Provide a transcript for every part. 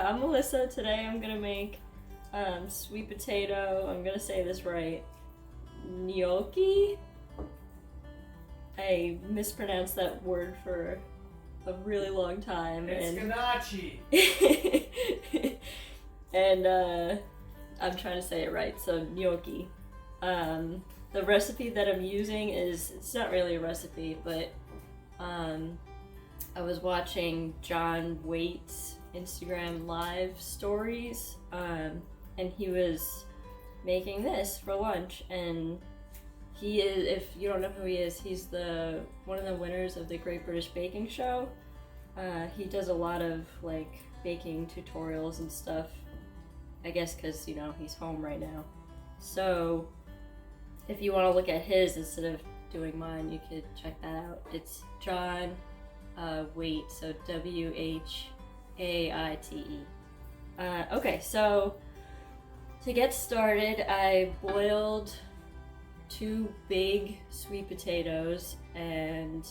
I'm Melissa. Today I'm gonna make sweet potato, I'm gonna say this right, gnocchi? I mispronounced that word for a really long time. It's Gnocchi! And I'm trying to say it right, so gnocchi. The recipe that I'm using is, it's not really a recipe, but I was watching John Waite's Instagram live stories, and he was making this for lunch, and he is, if you don't know who he is, he's one of the winners of the Great British Baking Show. He does a lot of like baking tutorials and stuff, I guess because, you know, he's home right now. So if you want to look at his instead of doing mine, you could check that out. It's John Waite, so W-H-A-I-T-E. Okay, so to get started, I boiled 2 big sweet potatoes, and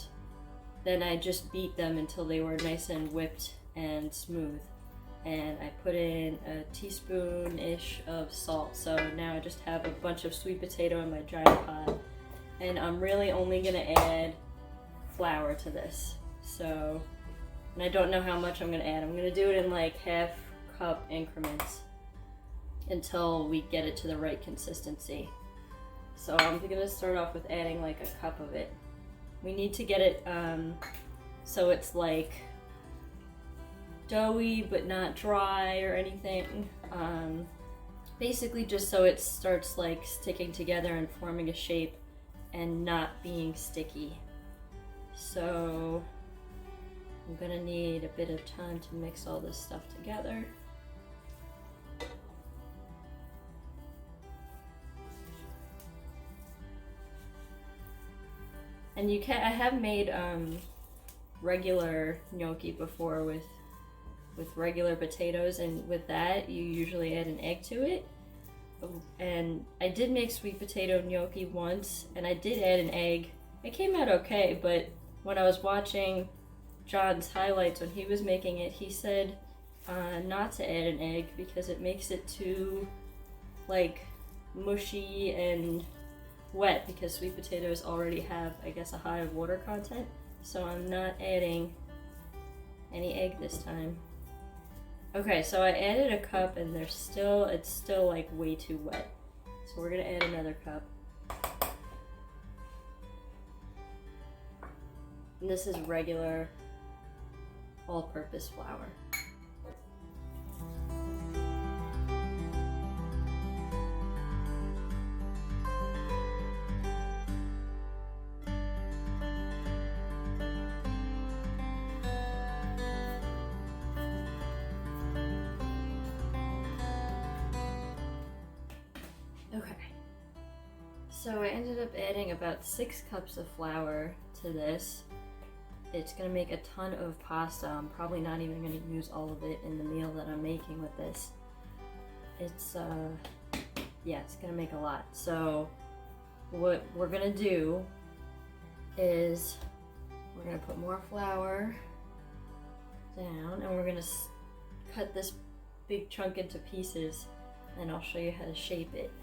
then I just beat them until they were nice and whipped and smooth. And I put in a teaspoon-ish of salt. So now I just have a bunch of sweet potato in my giant pot. And I'm really only gonna add flour to this. So, and I don't know how much I'm gonna add. I'm gonna do it in like half cup increments until we get it to the right consistency. So I'm gonna start off with adding like a cup of it. We need to get it so it's like doughy but not dry or anything. Basically just so it starts like sticking together and forming a shape and not being sticky. So I'm gonna need a bit of time to mix all this stuff together. And you can, I have made regular gnocchi before with regular potatoes, and with that you usually add an egg to it. And I did make sweet potato gnocchi once, and I did add an egg. It came out okay, but when I was watching John's highlights when he was making it, he said not to add an egg because it makes it too like mushy and wet, because sweet potatoes already have, I guess, a high water content. So I'm not adding any egg this time. Okay, so I added a cup, and it's still like way too wet. So we're gonna add another cup. And this is regular all-purpose flour. Okay, so I ended up adding about 6 cups of flour to this. It's gonna make a ton of pasta. I'm probably not even gonna use all of it in the meal that I'm making with this. It's, yeah, it's gonna make a lot. So what we're gonna do is we're gonna put more flour down, and we're gonna cut this big chunk into pieces, and I'll show you how to shape it.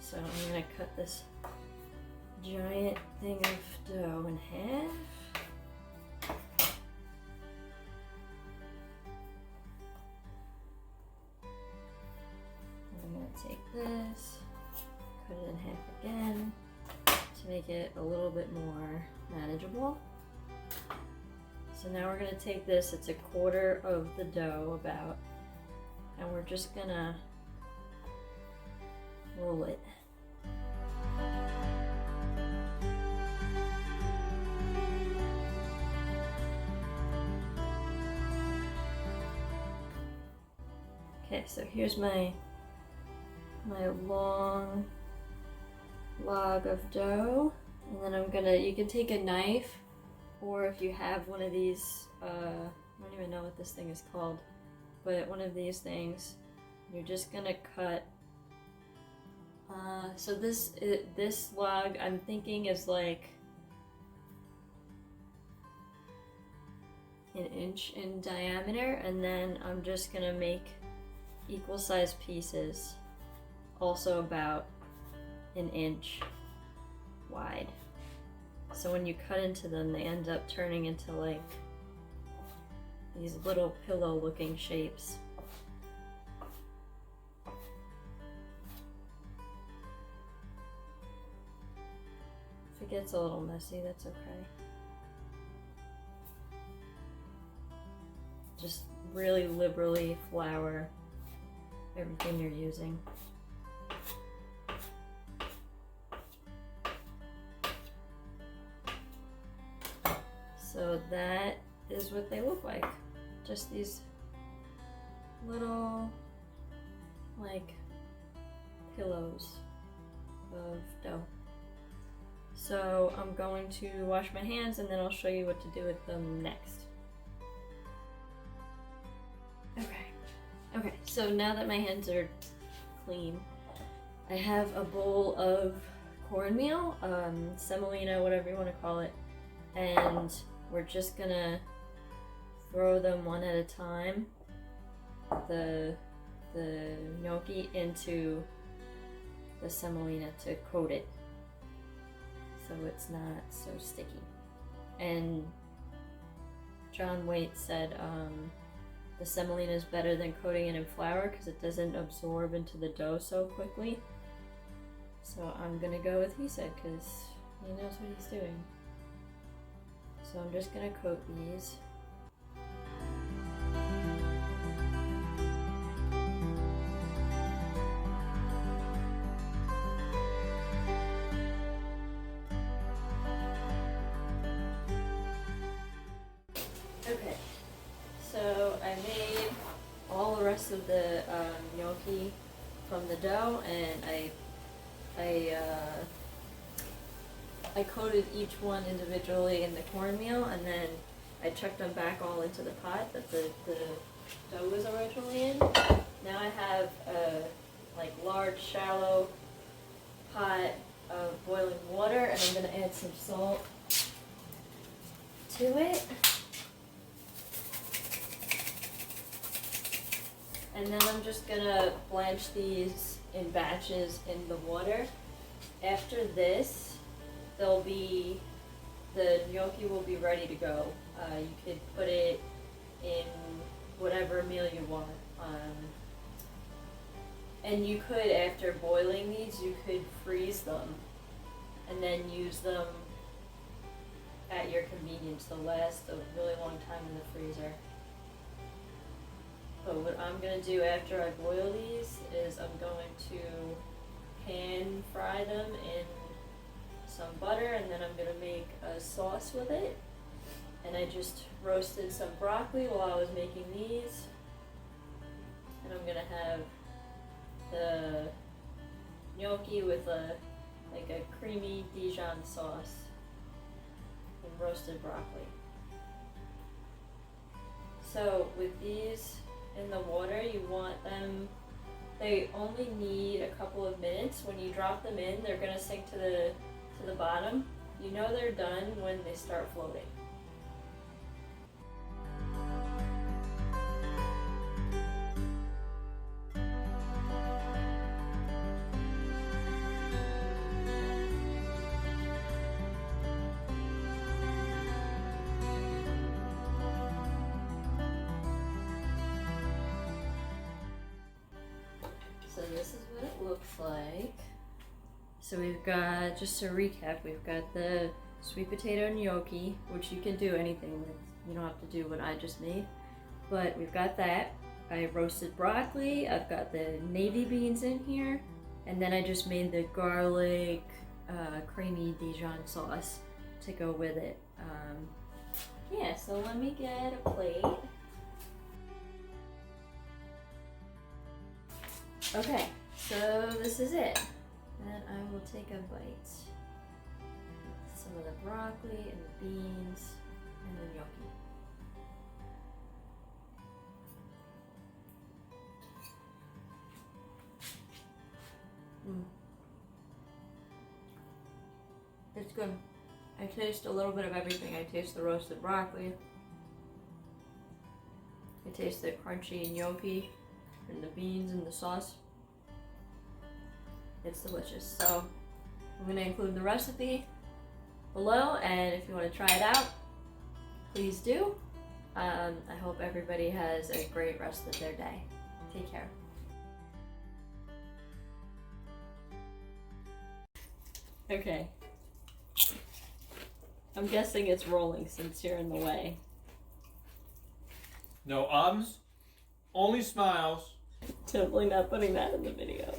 So I'm gonna cut this giant thing of dough in half. I'm gonna take this, cut it in half again to make it a little bit more manageable. So now we're gonna take this, it's a quarter of the dough about, and we're just gonna roll it. Okay, so here's my long log of dough, and then I'm gonna, you can take a knife, or if you have one of these, I don't even know what this thing is called, but one of these things, you're just gonna cut. So this log I'm thinking is like an inch in diameter, and then I'm just gonna make equal sized pieces, also about an inch wide. So when you cut into them, they end up turning into like these little pillow looking shapes. If it gets a little messy, that's okay. Just really liberally flour everything you're using. So that is what they look like. Just these little, like, pillows of dough. So I'm going to wash my hands and then I'll show you what to do with them next. Okay, so now that my hands are clean, I have a bowl of cornmeal, semolina, whatever you want to call it, and we're just gonna throw them one at a time, the gnocchi into the semolina to coat it so it's not so sticky. And John Waite said the semolina is better than coating it in flour because it doesn't absorb into the dough so quickly. So I'm gonna go with he said because he knows what he's doing. So I'm just gonna coat these. Okay, so I made all the rest of the gnocchi from the dough, and I coated each one individually in the cornmeal, and then I chucked them back all into the pot that the dough was originally in. Now I have a like large shallow pot of boiling water, and I'm going to add some salt to it. And then I'm just gonna blanch these in batches in the water. After this, the gnocchi will be ready to go. You could put it in whatever meal you want. And you could, after boiling these, you could freeze them and then use them at your convenience. They'll last a really long time in the freezer. But what I'm going to do after I boil these is I'm going to pan fry them in some butter, and then I'm going to make a sauce with it. And I just roasted some broccoli while I was making these. And I'm going to have the gnocchi with a creamy Dijon sauce and roasted broccoli. So with these in the water, you want them, they only need a couple of minutes. When you drop them in, they're going to sink to the bottom. You know they're done when they start floating. So this is what it looks like. So we've got, just to recap, we've got the sweet potato gnocchi, which you can do anything with. You don't have to do what I just made. But we've got that. I roasted broccoli, I've got the navy beans in here, and then I just made the garlic creamy Dijon sauce to go with it. Yeah, so let me get a plate. Okay, so this is it. And I will take a bite. Some of the broccoli and the beans and the gnocchi. It's good. I taste a little bit of everything. I taste the roasted broccoli. You taste the crunchy gnocchi and the beans and the sauce. It's delicious. So I'm going to include the recipe below, and if you want to try it out, please do. I hope everybody has a great rest of their day. Take care. Okay. I'm guessing it's rolling since you're in the way. No ums, only smiles. Totally not putting that in the video.